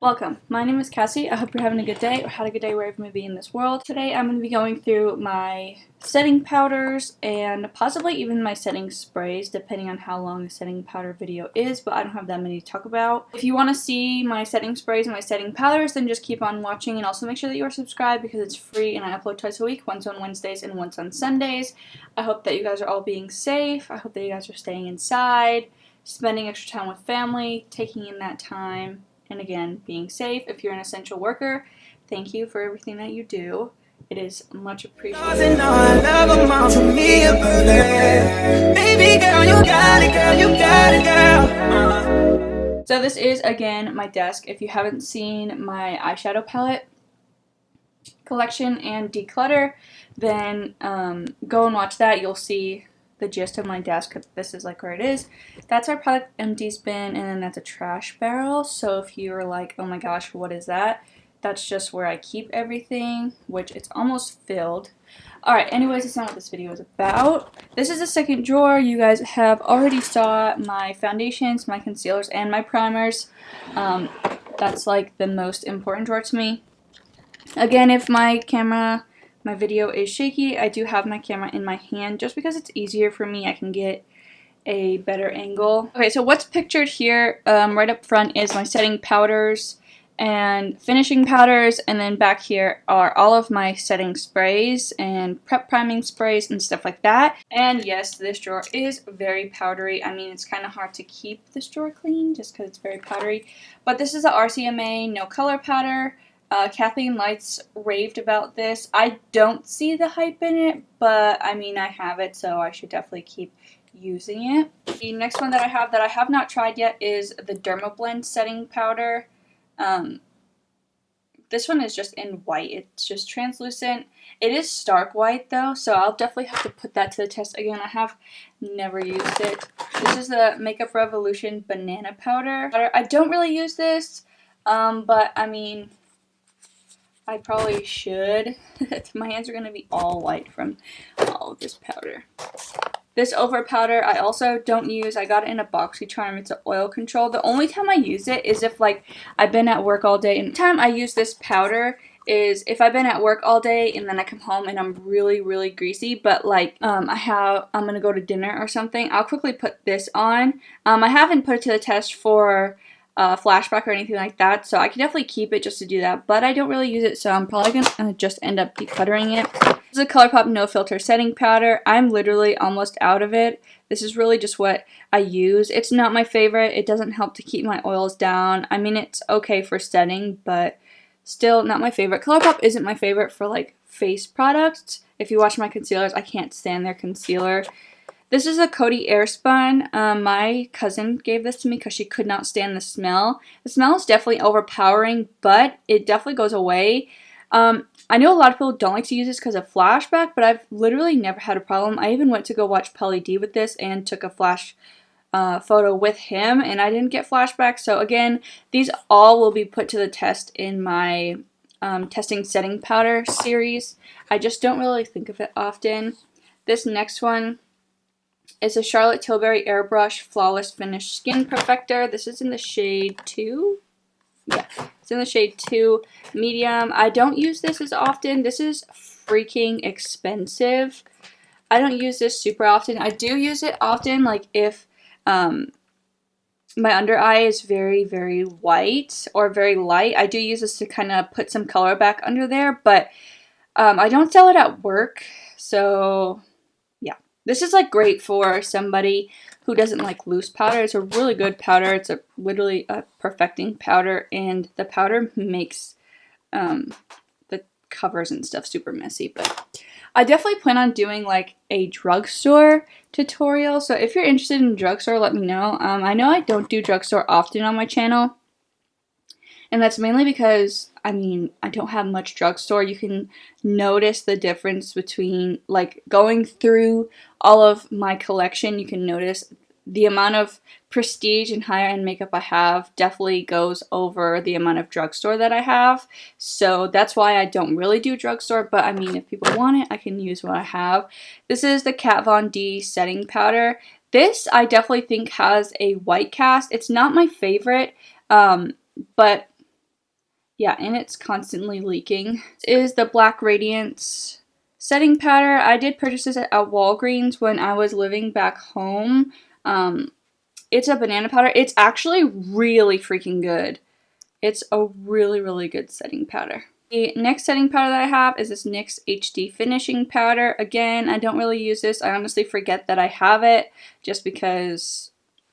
Welcome. My name is Cassie. I hope you're having a good day or had a good day wherever you may be in this world. Today I'm going to be going through my setting powders and possibly even my setting sprays depending on how long the setting powder video is, but I don't have that many to talk about. If you want to see my setting sprays and my setting powders, then just keep on watching, and also make sure that you are subscribed because it's free and I upload twice a week, once on Wednesdays and once on Sundays. I hope that you guys are all being safe. I hope that you guys are staying inside, spending extra time with family, taking in that time. And again, being safe. If you're an essential worker, thank you for everything that you do. It is much appreciated. So this is, again, my desk. If you haven't seen my eyeshadow palette collection and declutter, then go and watch that. You'll see the gist of my desk. This is like where it is. That's our product empties bin, and then that's a trash barrel. So if you're like, oh my gosh, what is that? That's just where I keep everything, which it's almost filled. Alright, anyways, that's not what this video is about. This is the second drawer. You guys have already saw my foundations, my concealers, and my primers. That's like the most important drawer to me. Again, if my video is shaky, I do have my camera in my hand just because it's easier for me. I can get a better angle. Okay, so what's pictured here right up front is my setting powders and finishing powders, and then back here are all of my setting sprays and prep priming sprays and stuff like that. And yes, this drawer is very powdery. I mean, it's kind of hard to keep this drawer clean just because it's very powdery. But this is a RCMA no color powder. Kathleen Lights raved about this. I don't see the hype in it, but I mean, I have it, so I should definitely keep using it. The next one that I have not tried yet is the Dermablend setting powder. This one is just in white. It's just translucent. It is stark white though, so I'll definitely have to put that to the test again. I have never used it. This is the Makeup Revolution banana powder. I don't really use this, but I mean, I probably should. My hands are going to be all white from all of this powder. This over powder I also don't use. I got it in a BoxyCharm. It's an oil control. The only time I use it is if like I've been at work all day. And the time I use this powder is if I've been at work all day and then I come home and I'm really greasy, but like I'm gonna go to dinner or something, I'll quickly put this on. I haven't put it to the test for flashback or anything like that, so I can definitely keep it just to do that, but I don't really use it, so I'm probably gonna just end up decluttering it. This is a ColourPop No Filter setting powder. I'm literally almost out of it. This is really just what I use. It's not my favorite. It doesn't help to keep my oils down. I mean, it's okay for setting, but still not my favorite. ColourPop isn't my favorite for like face products. If you watch my concealers, I can't stand their concealer. This is a Coty Airspun. My cousin gave this to me because she could not stand the smell. The smell is definitely overpowering, but it definitely goes away. I know a lot of people don't like to use this because of flashback, but I've literally never had a problem. I even went to go watch Pauly D with this and took a flash photo with him, and I didn't get flashback. So again, these all will be put to the test in my testing setting powder series. I just don't really think of it often. This next one is a Charlotte Tilbury Airbrush Flawless Finish Skin Perfector. This is in the shade 2. Yeah, it's in the shade 2 medium. I don't use this as often. This is freaking expensive. I don't use this super often. I do use it often, like if my under eye is very white or very light. I do use this to kind of put some color back under there, but I don't sell it at work, so yeah. This is like great for somebody who doesn't like loose powder. It's a really good powder. It's literally a perfecting powder, and the powder makes the covers and stuff super messy. But I definitely plan on doing like a drugstore tutorial. So if you're interested in drugstore, let me know. I know I don't do drugstore often on my channel, and that's mainly because, I mean, I don't have much drugstore. You can notice the difference between, like, going through all of my collection. You can notice the amount of prestige and higher end makeup I have definitely goes over the amount of drugstore that I have. So that's why I don't really do drugstore. But, I mean, if people want it, I can use what I have. This is the Kat Von D setting powder. This, I definitely think, has a white cast. It's not my favorite, but Yeah, and it's constantly leaking. This is the Black Radiance setting powder. I did purchase this at Walgreens when I was living back home. It's a banana powder. It's actually really freaking good. It's a really, really good setting powder. The next setting powder that I have is this NYX HD Finishing Powder. Again, I don't really use this. I honestly forget that I have it just because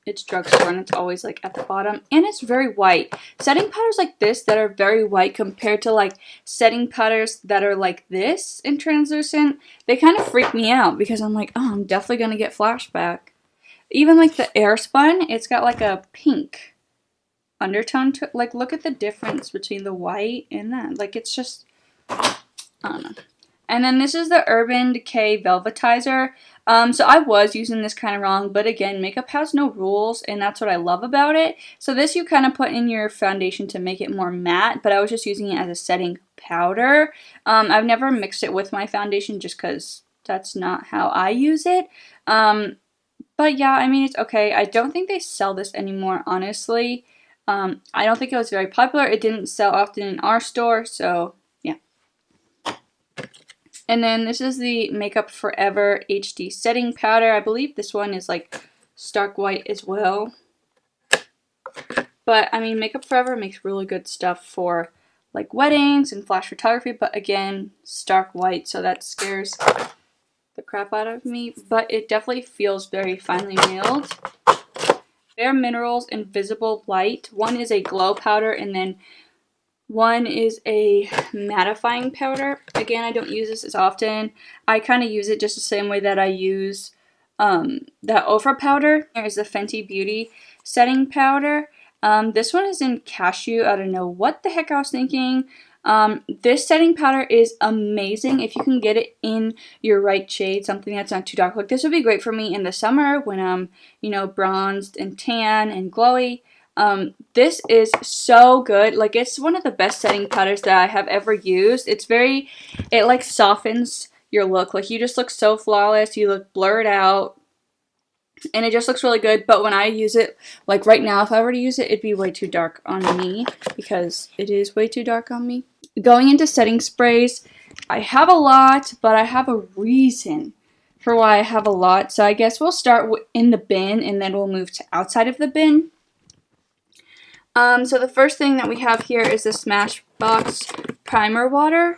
it's drugstore and it's always like at the bottom. And it's very white. Setting powders like this that are very white compared to like setting powders that are like this and translucent, they kind of freak me out because I'm like, oh, I'm definitely going to get flashback. Even like the Airspun, it's got like a pink undertone to it. Like, look at the difference between the white and that. Like, it's just, I don't know. And then this is the Urban Decay Velvetizer. So I was using this kind of wrong, but again, makeup has no rules, and that's what I love about it. So this you kind of put in your foundation to make it more matte, but I was just using it as a setting powder. I've never mixed it with my foundation just because that's not how I use it. But yeah, I mean, it's okay. I don't think they sell this anymore, honestly. I don't think it was very popular. It didn't sell often in our store, so yeah. And then this is the Makeup Forever HD Setting Powder. I believe this one is like stark white as well. But I mean, Makeup Forever makes really good stuff for like weddings and flash photography, but again, stark white, so that scares the crap out of me. But it definitely feels very finely nailed. Bare Minerals Invisible Light. One is a glow powder and then one is a mattifying powder. Again, I don't use this as often. I kind of use it just the same way that I use that Ofra powder. Here's the Fenty Beauty setting powder. This one is in cashew. I don't know what the heck I was thinking. This setting powder is amazing if you can get it in your right shade, something that's not too dark. Like, this would be great for me in the summer when I'm, you know, bronzed and tan and glowy. This is so good. Like, it's one of the best setting powders that I have ever used. It like softens your look. Like, you just look so flawless. You look blurred out. And it just looks really good, but when I use it, like right now, if I were to use it, it'd be way too dark on me because it is way too dark on me. Going into setting sprays, I have a lot, but I have a reason for why I have a lot. So I guess we'll start in the bin and then we'll move to outside of the bin. So the first thing that we have here is the Smashbox Primer Water.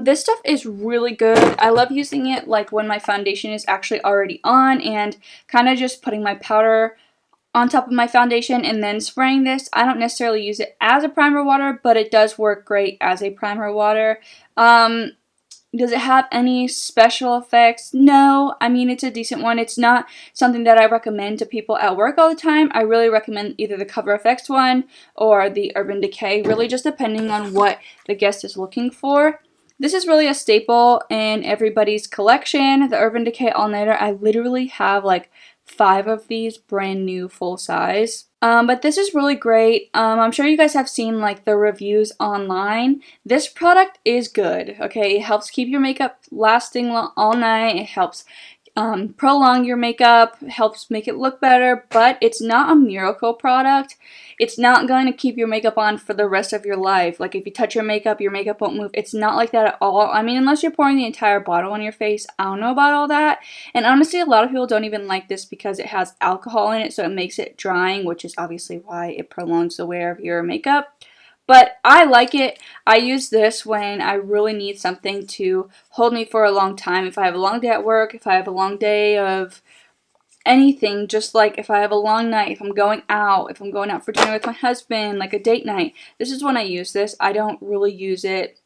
This stuff is really good. I love using it like when my foundation is actually already on and kind of just putting my powder on top of my foundation and then spraying this. I don't necessarily use it as a primer water, but it does work great as a primer water. Does it have any special effects? No. I mean, it's a decent one. It's not something that I recommend to people at work all the time. I really recommend either the Cover FX one or the Urban Decay, really just depending on what the guest is looking for. This is really a staple in everybody's collection. The Urban Decay All Nighter, I literally have like 5 of these brand new full size. But this is really great. I'm sure you guys have seen like the reviews online. This product is good, okay? It helps keep your makeup lasting all night. It helps prolong your makeup, helps make it look better, but it's not a miracle product. It's not going to keep your makeup on for the rest of your life. Like, if you touch your makeup won't move. It's not like that at all. I mean, unless you're pouring the entire bottle on your face. I don't know about all that. And honestly, a lot of people don't even like this because it has alcohol in it, so it makes it drying, which is obviously why it prolongs the wear of your makeup. But I like it. I use this when I really need something to hold me for a long time. If I have a long day at work, if I have a long day of anything, just like if I have a long night, if I'm going out for dinner with my husband, like a date night, this is when I use this. I don't really use it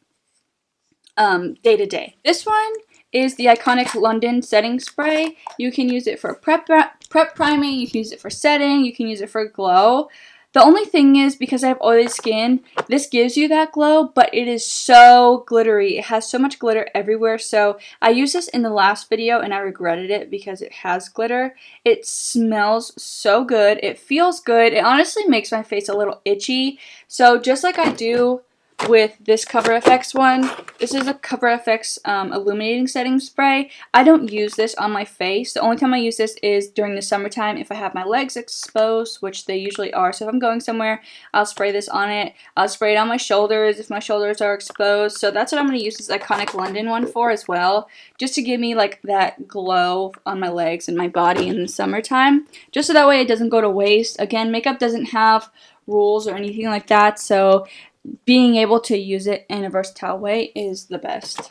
day to day. This one is the iconic London setting spray. You can use it for prep priming, you can use it for setting, you can use it for glow. The only thing is, because I have oily skin, this gives you that glow, but it is so glittery. It has so much glitter everywhere, so I used this in the last video and I regretted it because it has glitter. It smells so good. It feels good. It honestly makes my face a little itchy. So just like I do with this Cover FX one. This is a Cover FX illuminating setting spray. I don't use this on my face. The only time I use this is during the summertime if I have my legs exposed, which they usually are. So if I'm going somewhere, I'll spray this on it. I'll spray it on my shoulders if my shoulders are exposed. So that's what I'm going to use this Iconic London one for as well, just to give me like that glow on my legs and my body in the summertime, just so that way it doesn't go to waste. Again, makeup doesn't have rules or anything like that, so being able to use it in a versatile way is the best.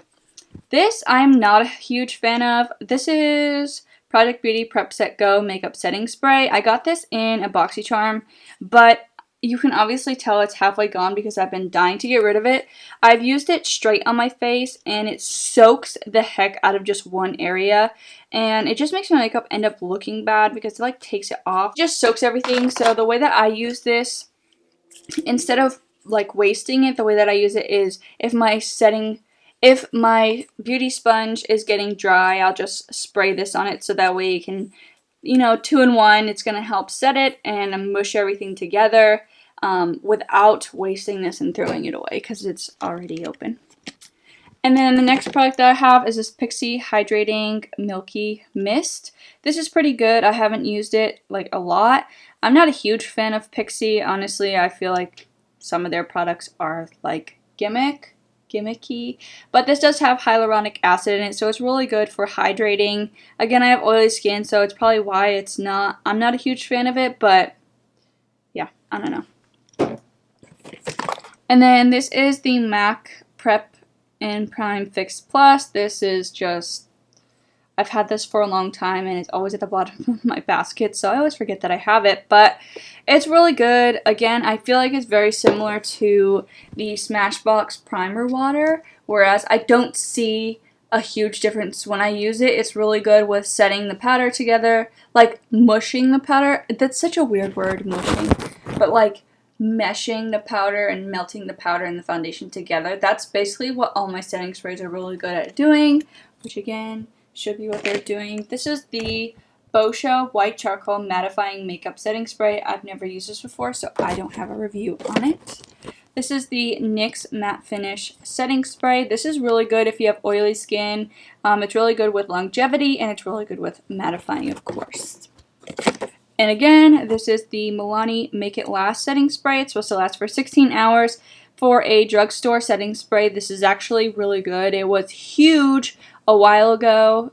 This I'm not a huge fan of. This is Project Beauty Prep Set Go Makeup Setting Spray. I got this in a BoxyCharm, but you can obviously tell it's halfway gone because I've been dying to get rid of it. I've used it straight on my face and it soaks the heck out of just one area, and it just makes my makeup end up looking bad because it like takes it off. It just soaks everything. So the way that I use this, instead of like wasting it, the way that I use it is if my beauty sponge is getting dry, I'll just spray this on it so that way it can, you know, 2-in-1. It's going to help set it and mush everything together without wasting this and throwing it away because it's already open. And then the next product that I have is this Pixi Hydrating Milky Mist. This is pretty good. I haven't used it like a lot. I'm not a huge fan of Pixi. Honestly, I feel like some of their products are like gimmicky. But this does have hyaluronic acid in it, so it's really good for hydrating. Again, I have oily skin, so it's probably why I'm not a huge fan of it, but yeah, I don't know. And then this is the MAC Prep and Prime Fix Plus. This is just, I've had this for a long time and it's always at the bottom of my basket, so I always forget that I have it, but it's really good. Again, I feel like it's very similar to the Smashbox Primer Water, whereas I don't see a huge difference when I use it. It's really good with setting the powder together, like mushing the powder. That's such a weird word, mushing, but like meshing the powder and melting the powder and the foundation together. That's basically what all my setting sprays are really good at doing, which again should be what they're doing. This is the Boscia White Charcoal Mattifying Makeup Setting Spray. I've never used this before, so I don't have a review on it. This is the NYX Matte Finish Setting Spray. This is really good if you have oily skin. It's really good with longevity, and it's really good with mattifying, of course. And again, this is the Milani Make It Last Setting Spray. It's supposed to last for 16 hours. For a drugstore setting spray, this is actually really good. It was huge a while ago,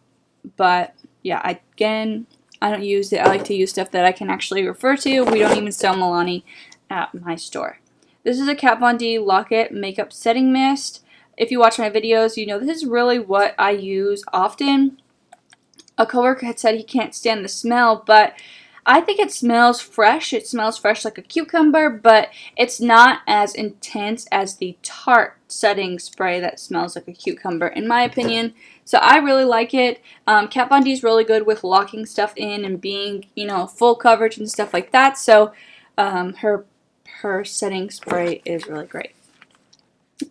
but yeah, again, I don't use it. I like to use stuff that I can actually refer to. We don't even sell Milani at my store. This is a Kat Von D Lock-It Makeup Setting Mist. If you watch my videos, you know this is really what I use often. A coworker had said he can't stand the smell, but I think it smells fresh. It smells fresh like a cucumber, but it's not as intense as the Tarte setting spray that smells like a cucumber, in my opinion. So I really like it. Kat Von D is really good with locking stuff in and being, you know, full coverage and stuff like that. So her setting spray is really great.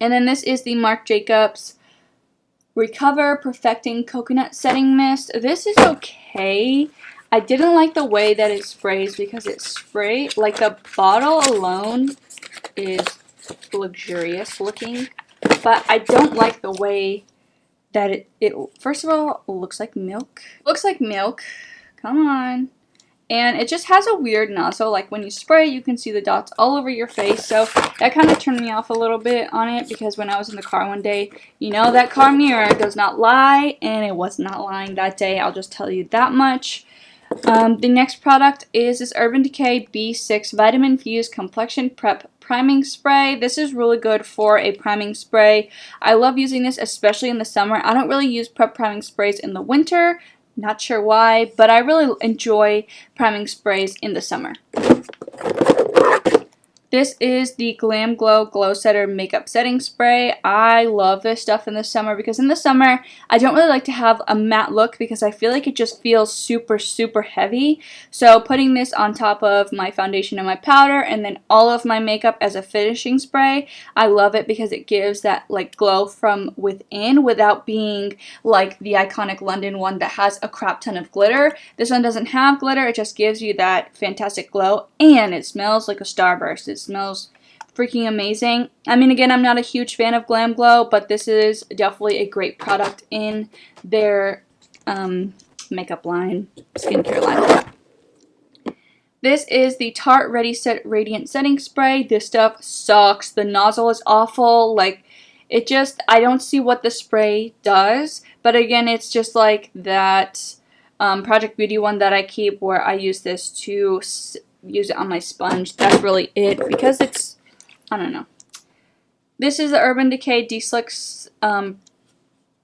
And then this is the Marc Jacobs Recover Perfecting Coconut Setting Mist. This is okay. I didn't like the way that it sprays because it sprayed, like the bottle alone is luxurious looking, but I don't like the way that it first of all, looks like milk. Looks like milk. Come on. And it just has a weird nozzle. Like when you spray, you can see the dots all over your face. So that kind of turned me off a little bit on it because when I was in the car one day, you know that car mirror does not lie, and it was not lying that day. I'll just tell you that much. The next product is this Urban Decay B6 Vitamin Fused Complexion Prep Priming Spray. This is really good for a priming spray. I love using this, especially in the summer. I don't really use prep priming sprays in the winter. Not sure why, but I really enjoy priming sprays in the summer. This is the Glam Glow Glow Setter Makeup Setting Spray. I love this stuff in the summer because in the summer, I don't really like to have a matte look because I feel like it just feels super, super heavy. So putting this on top of my foundation and my powder and then all of my makeup as a finishing spray, I love it because it gives that like glow from within without being like the iconic London one that has a crap ton of glitter. This one doesn't have glitter. It just gives you that fantastic glow, and it smells like a starburst. It smells freaking amazing. I mean, again, I'm not a huge fan of Glam Glow, but this is definitely a great product in their makeup line, skincare line. This is the Tarte Ready Set Radiant Setting Spray. This stuff sucks. The nozzle is awful. Like, it just, I don't see what the spray does. But again, it's just like that Project Beauty one that I keep, where I use this to use it on my sponge. That's really it, because it's, I don't know. This is the Urban Decay De-Slick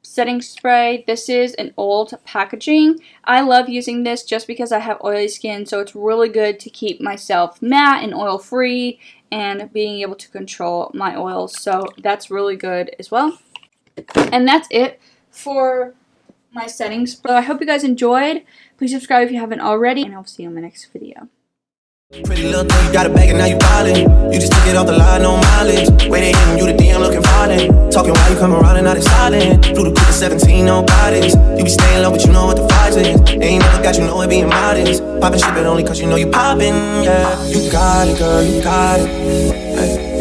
setting spray. This is an old packaging. I love using this just because I have oily skin, so it's really good to keep myself matte and oil free and being able to control my oils, so that's really good as well. And that's it for my setting spray. I hope you guys enjoyed. Please subscribe if you haven't already, and I'll see you on my next video. Pretty little thing, you got a bag and now you ballin'. You just took it off the line, no mileage. Waiting hitting you the DM looking violent. Talking while you come around and not silent. Flew the quick 17, no bodies. You be staying low, but you know what the price is. Ain't never got you know it being modest. Poppin' shit, but only cause you know you poppin', yeah. You got it, girl, you got it. Hey.